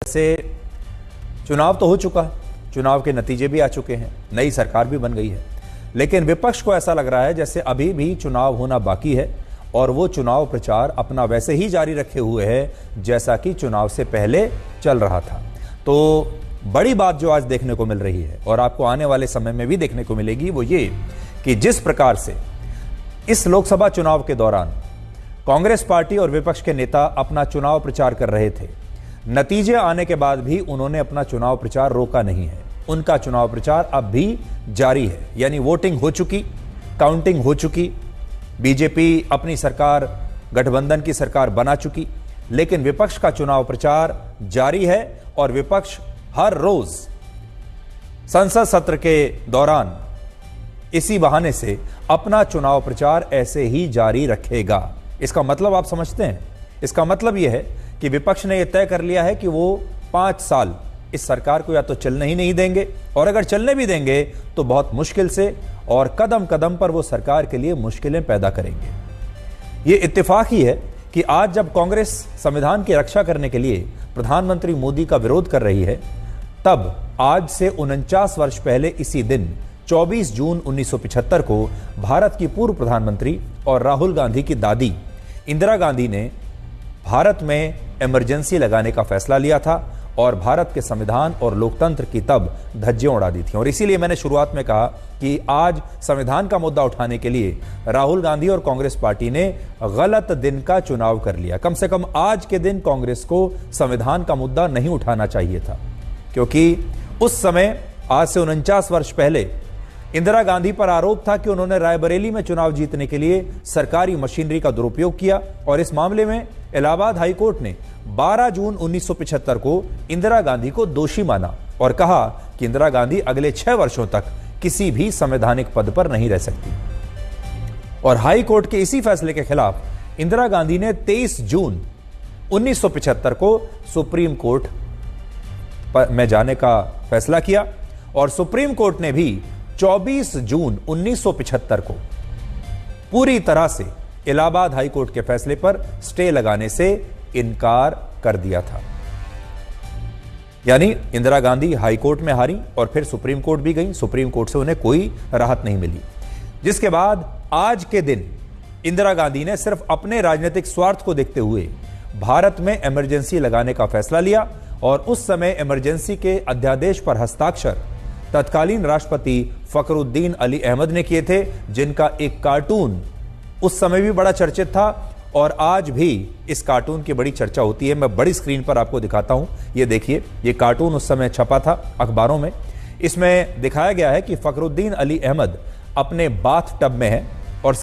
से चुनाव तो हो चुका है, चुनाव के नतीजे भी आ चुके हैं, नई सरकार भी बन गई है, लेकिन विपक्ष को ऐसा लग रहा है जैसे अभी भी चुनाव होना बाकी है और वो चुनाव प्रचार अपना वैसे ही जारी रखे हुए है जैसा कि चुनाव से पहले चल रहा था। तो बड़ी बात जो आज देखने को मिल रही है और आपको आने वाले समय में भी देखने को मिलेगी वो ये कि जिस प्रकार से इस लोकसभा चुनाव के दौरान कांग्रेस पार्टी और विपक्ष के नेता अपना चुनाव प्रचार कर रहे थे, नतीजे आने के बाद भी उन्होंने अपना चुनाव प्रचार रोका नहीं है। उनका चुनाव प्रचार अब भी जारी है, यानी वोटिंग हो चुकी, काउंटिंग हो चुकी, बीजेपी अपनी सरकार, गठबंधन की सरकार बना चुकी, लेकिन विपक्ष का चुनाव प्रचार जारी है और विपक्ष हर रोज संसद सत्र के दौरान इसी बहाने से अपना चुनाव प्रचार ऐसे ही जारी रखेगा। इसका मतलब आप समझते हैं? इसका मतलब यह है कि विपक्ष ने यह तय कर लिया है कि वो 5 साल इस सरकार को या तो चलने ही नहीं देंगे, और अगर चलने भी देंगे तो बहुत मुश्किल से, और कदम कदम पर वो सरकार के लिए मुश्किलें पैदा करेंगे। ये इत्तेफाक ही है कि आज जब कांग्रेस संविधान की रक्षा करने के लिए प्रधानमंत्री मोदी का विरोध कर रही है, तब आज से 49 वर्ष पहले इसी दिन 24 जून 1975 को भारत की पूर्व प्रधानमंत्री और राहुल गांधी की दादी इंदिरा गांधी ने भारत में इमरजेंसी लगाने का फैसला लिया था और भारत के संविधान और लोकतंत्र की तब धज्जियां उड़ा दी थी। और इसीलिए मैंने शुरुआत में कहा कि आज संविधान का मुद्दा उठाने के लिए राहुल गांधी और कांग्रेस पार्टी ने गलत दिन का चुनाव कर लिया। कम से कम आज के दिन कांग्रेस को संविधान का मुद्दा नहीं उठाना चाहिए था, क्योंकि उस समय आज से 49 वर्ष पहले इंदिरा गांधी पर आरोप था कि उन्होंने रायबरेली में चुनाव जीतने के लिए सरकारी मशीनरी का दुरुपयोग किया, और इस मामले में इलाहाबाद हाई कोर्ट ने 12 जून 1975 को इंदिरा गांधी को दोषी माना और कहा कि इंदिरा गांधी अगले 6 वर्षों तक किसी भी संवैधानिक पद पर नहीं रह सकती। और हाई कोर्ट के इसी फैसले के खिलाफ इंदिरा गांधी ने 23 जून 1975 को सुप्रीम कोर्ट में जाने का फैसला किया, और सुप्रीम कोर्ट ने भी 24 जून 1975 को पूरी तरह से इलाहाबाद हाई कोर्ट के फैसले पर स्टे लगाने से इनकार कर दिया था। यानी इंदिरा गांधी हाई कोर्ट में हारी और फिर सुप्रीम कोर्ट भी गई, सुप्रीम कोर्ट से उन्हें कोई राहत नहीं मिली, जिसके बाद आज के दिन इंदिरा गांधी ने सिर्फ अपने राजनीतिक स्वार्थ को देखते हुए भारत में इमरजेंसी लगाने का फैसला लिया, और उस समय इमरजेंसी के अध्यादेश पर हस्ताक्षर तत्कालीन राष्ट्रपति फखरुद्दीन अली अहमद ने किए थे, जिनका एक कार्टून उस समय भी बड़ा चर्चित था और आज भी इस कार्टून की बड़ी चर्चा होती है। मैं बड़ी स्क्रीन पर आपको दिखाता हूं, ये देखिए, ये कार्टून उस समय छपा था अखबारों में। इसमें दिखाया गया है कि फखरुद्दीन अली अहमद अपने बाथ टब में है